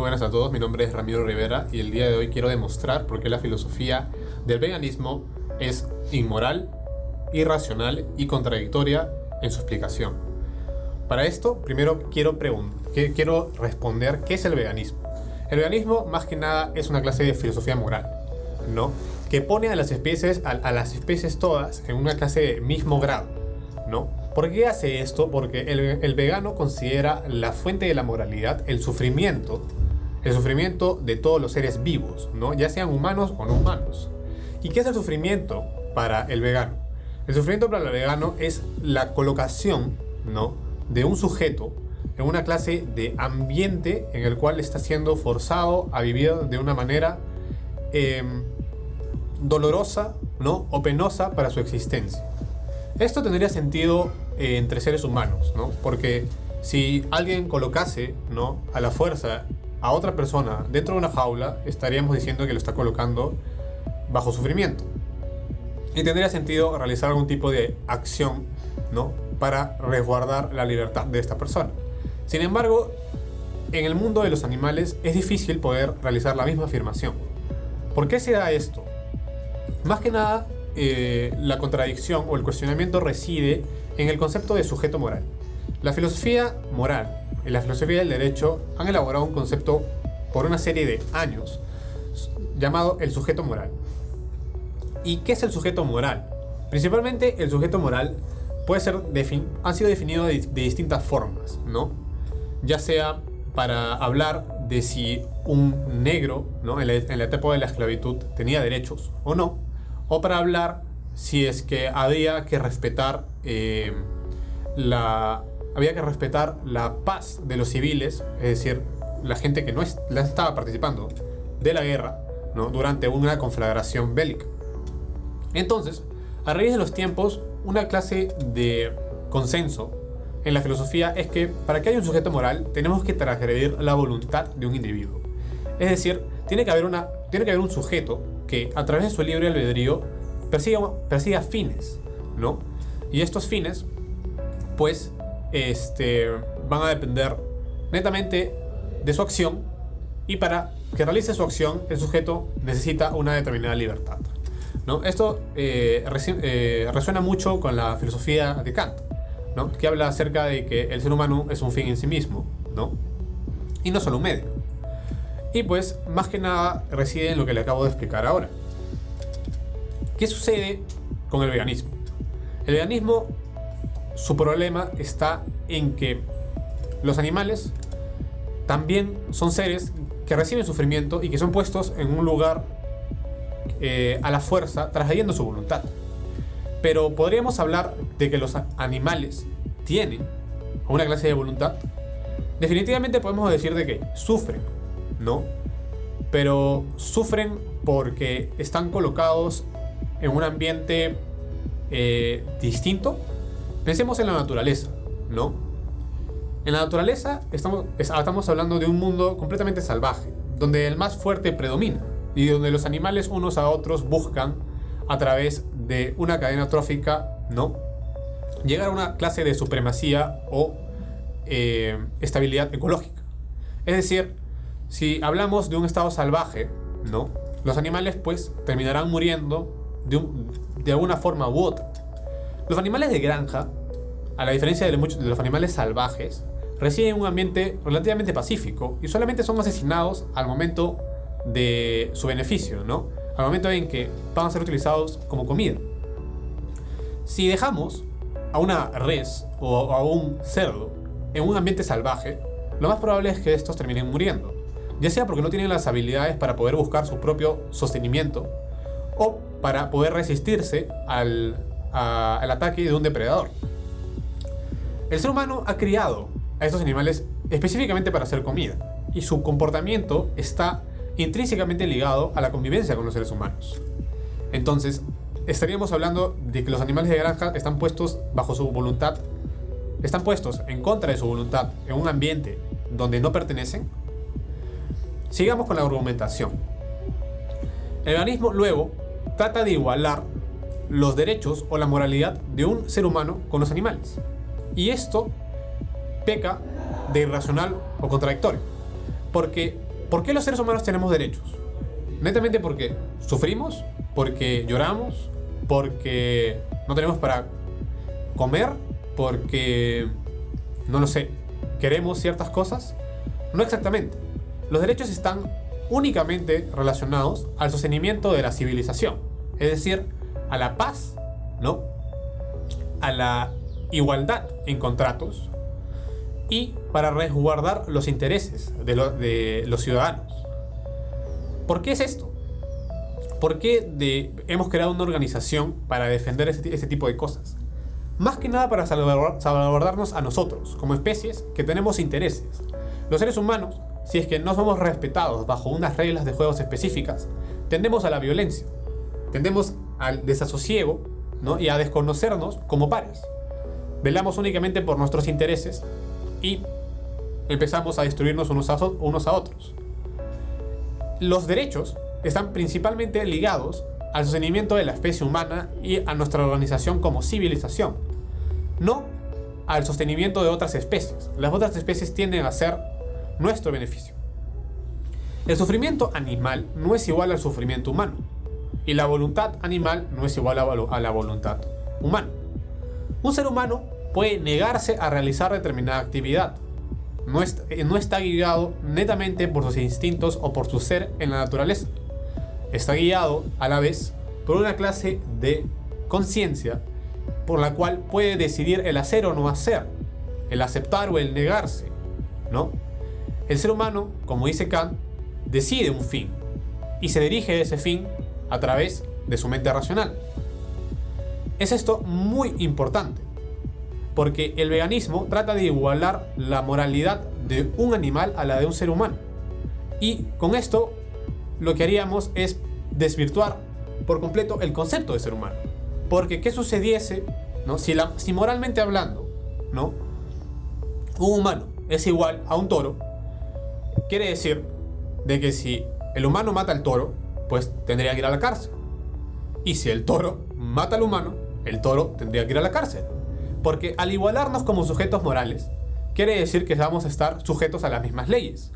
Muy buenas a todos, mi nombre es Ramiro Rivera y el día de hoy quiero demostrar por qué la filosofía del veganismo es inmoral, irracional y contradictoria en su explicación. Para esto, primero quiero responder qué es el veganismo. El veganismo, más que nada, es una clase de filosofía moral, ¿no? Que pone a las especies todas en una clase de mismo grado, ¿no? ¿Por qué hace esto? Porque el vegano considera la fuente de la moralidad el sufrimiento de todos los seres vivos, ¿no? Ya sean humanos o no humanos. ¿Y qué es el sufrimiento para el vegano? El sufrimiento para el vegano es la colocación, ¿no?, de un sujeto en una clase de ambiente en el cual está siendo forzado a vivir de una manera dolorosa, ¿no?, o penosa para su existencia. Esto tendría sentido entre seres humanos, ¿no? Porque si alguien colocase, ¿no?, a la fuerza a otra persona dentro de una jaula, estaríamos diciendo que lo está colocando bajo sufrimiento. Y tendría sentido realizar algún tipo de acción, ¿no?, para resguardar la libertad de esta persona. Sin embargo, en el mundo de los animales es difícil poder realizar la misma afirmación. ¿Por qué se da esto? Más que nada, la contradicción o el cuestionamiento reside en el concepto de sujeto moral. La filosofía moral y la filosofía del derecho han elaborado un concepto por una serie de años llamado el sujeto moral. ¿Y qué es el sujeto moral? Principalmente el sujeto moral ha sido definido de distintas formas, ¿no? Ya sea para hablar de si un negro, ¿no?, en la etapa de la esclavitud tenía derechos o no, o para hablar si es que había que respetar la paz de los civiles, es decir, la gente que no estaba participando de la guerra, ¿no?, durante una conflagración bélica. Entonces, a raíz de los tiempos, una clase de consenso en la filosofía es que para que haya un sujeto moral tenemos que transgredir la voluntad de un individuo. Es decir, tiene que haber un sujeto que a través de su libre albedrío persiga fines, ¿no? Y estos fines, pues, van a depender netamente de su acción, y para que realice su acción el sujeto necesita una determinada libertad, ¿no? Esto resuena mucho con la filosofía de Kant, ¿no?, que habla acerca de que el ser humano es un fin en sí mismo, ¿no?, y no solo un medio. Y pues, más que nada, reside en lo que le acabo de explicar ahora. ¿Qué sucede con el veganismo? El veganismo, su problema está en que los animales también son seres que reciben sufrimiento y que son puestos en un lugar a la fuerza, trasladando su voluntad. Pero podríamos hablar de que los animales tienen una clase de voluntad. Definitivamente podemos decir de que sufren, ¿no? Pero sufren porque están colocados en un ambiente distinto. Pensemos en la naturaleza, ¿no? En la naturaleza estamos hablando de un mundo completamente salvaje, donde el más fuerte predomina y donde los animales unos a otros buscan, a través de una cadena trófica, ¿no?, llegar a una clase de supremacía o estabilidad ecológica. Es decir, si hablamos de un estado salvaje, ¿no?, los animales pues terminarán muriendo de alguna forma u otra. Los animales de granja, a la diferencia de los animales salvajes, residen en un ambiente relativamente pacífico y solamente son asesinados al momento de su beneficio, ¿no?, al momento en que van a ser utilizados como comida. Si dejamos a una res o a un cerdo en un ambiente salvaje, lo más probable es que estos terminen muriendo, ya sea porque no tienen las habilidades para poder buscar su propio sostenimiento o para poder resistirse al ataque de un depredador. El ser humano ha criado a estos animales específicamente para hacer comida, y su comportamiento está intrínsecamente ligado a la convivencia con los seres humanos. Entonces, estaríamos hablando de que los animales de granja están puestos bajo su voluntad, están puestos en contra de su voluntad en un ambiente donde no pertenecen. Sigamos con la argumentación. El veganismo luego trata de igualar los derechos o la moralidad de un ser humano con los animales, y esto peca de irracional o contradictorio, porque ¿Por qué los seres humanos tenemos derechos? Netamente porque sufrimos, porque lloramos, porque no tenemos para comer, porque, no lo sé, queremos ciertas cosas. No exactamente. Los derechos están únicamente relacionados al sostenimiento de la civilización, es decir, a la paz, ¿no? A la igualdad en contratos y para resguardar los intereses de los ciudadanos. ¿Por qué es esto? ¿Por qué hemos creado una organización para defender ese tipo de cosas? Más que nada para salvaguardarnos a nosotros, como especies que tenemos intereses. Los seres humanos, si es que no somos respetados bajo unas reglas de juegos específicas, tendemos a la violencia, tendemos al desasosiego, ¿no? Y a desconocernos como pares. Velamos únicamente por nuestros intereses y empezamos a destruirnos unos a otros. Los derechos están principalmente ligados al sostenimiento de la especie humana y a nuestra organización como civilización, no al sostenimiento de otras especies. Las otras especies tienden a ser nuestro beneficio. El sufrimiento animal no es igual al sufrimiento humano, y la voluntad animal no es igual a la voluntad humana. Un ser humano puede negarse a realizar determinada actividad. No está guiado netamente por sus instintos o por su ser en la naturaleza. Está guiado a la vez por una clase de conciencia por la cual puede decidir el hacer o no hacer, el aceptar o el negarse, ¿no? El ser humano, como dice Kant, decide un fin y se dirige a ese fin a través de su mente racional. Es esto muy importante, porque el veganismo trata de igualar la moralidad de un animal a la de un ser humano. Y con esto lo que haríamos es desvirtuar por completo el concepto de ser humano. Porque ¿qué sucediese, ¿no? Si moralmente hablando, ¿no? Un humano es igual a un toro, quiere decir de que si el humano mata al toro, pues tendría que ir a la cárcel. Y si el toro mata al humano, el toro tendría que ir a la cárcel. Porque al igualarnos como sujetos morales, quiere decir que vamos a estar sujetos a las mismas leyes.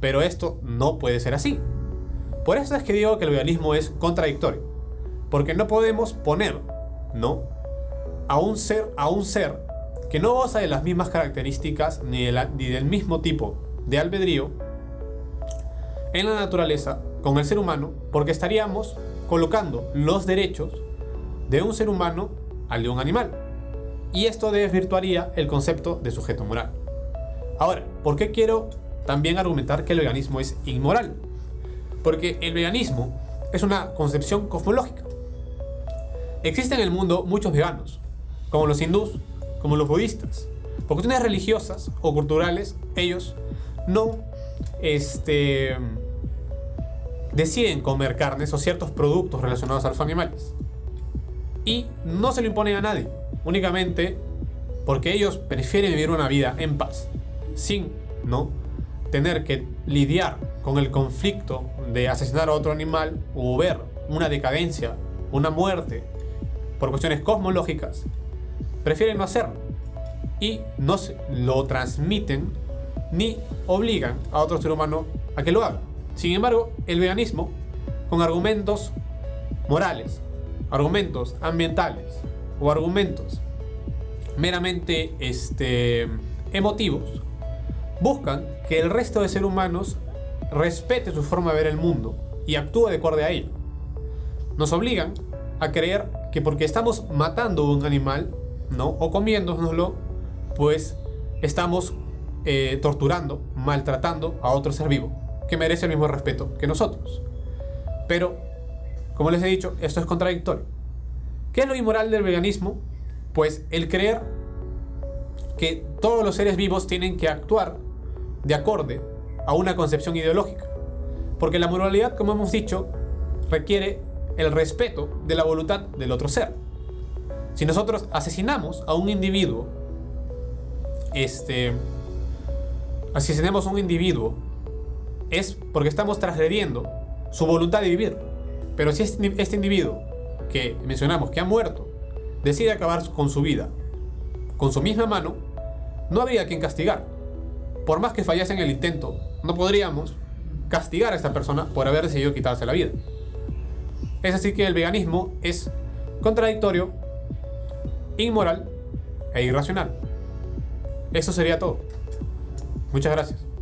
Pero esto no puede ser así. Por eso es que digo que el veganismo es contradictorio. Porque no podemos poner, ¿no?, a un ser que no goza de las mismas características ni del mismo tipo de albedrío en la naturaleza con el ser humano, porque estaríamos colocando los derechos de un ser humano al de un animal. Y esto desvirtuaría el concepto de sujeto moral. Ahora, ¿por qué quiero también argumentar que el veganismo es inmoral? Porque el veganismo es una concepción cosmológica. Existen en el mundo muchos veganos, como los hindús, como los budistas. Por cuestiones religiosas o culturales, ellos no deciden comer carnes o ciertos productos relacionados a los animales. Y no se lo imponen a nadie, únicamente porque ellos prefieren vivir una vida en paz, sin, ¿no?, tener que lidiar con el conflicto de asesinar a otro animal o ver una decadencia, una muerte por cuestiones cosmológicas. Prefieren no hacerlo y no lo transmiten ni obligan a otro ser humano a que lo haga. Sin embargo, el veganismo, con argumentos morales, argumentos ambientales o argumentos meramente emotivos, buscan que el resto de seres humanos respete su forma de ver el mundo y actúe de acuerdo a ello. Nos obligan a creer que porque estamos matando un animal, ¿no?, o comiéndonoslo, pues estamos torturando, maltratando a otro ser vivo que merece el mismo respeto que nosotros. Pero, como les he dicho, esto es contradictorio. ¿Qué es lo inmoral del veganismo? Pues el creer que todos los seres vivos tienen que actuar de acorde a una concepción ideológica. Porque la moralidad, como hemos dicho, requiere el respeto de la voluntad del otro ser. Si nosotros asesinamos a un individuo, es porque estamos transgrediendo su voluntad de vivir. Pero si este individuo que mencionamos que ha muerto decide acabar con su vida con su misma mano, no habría quien castigar. Por más que fallase en el intento, no podríamos castigar a esta persona por haber decidido quitarse la vida. Es así que el veganismo es contradictorio, inmoral e irracional. Eso sería todo. Muchas gracias.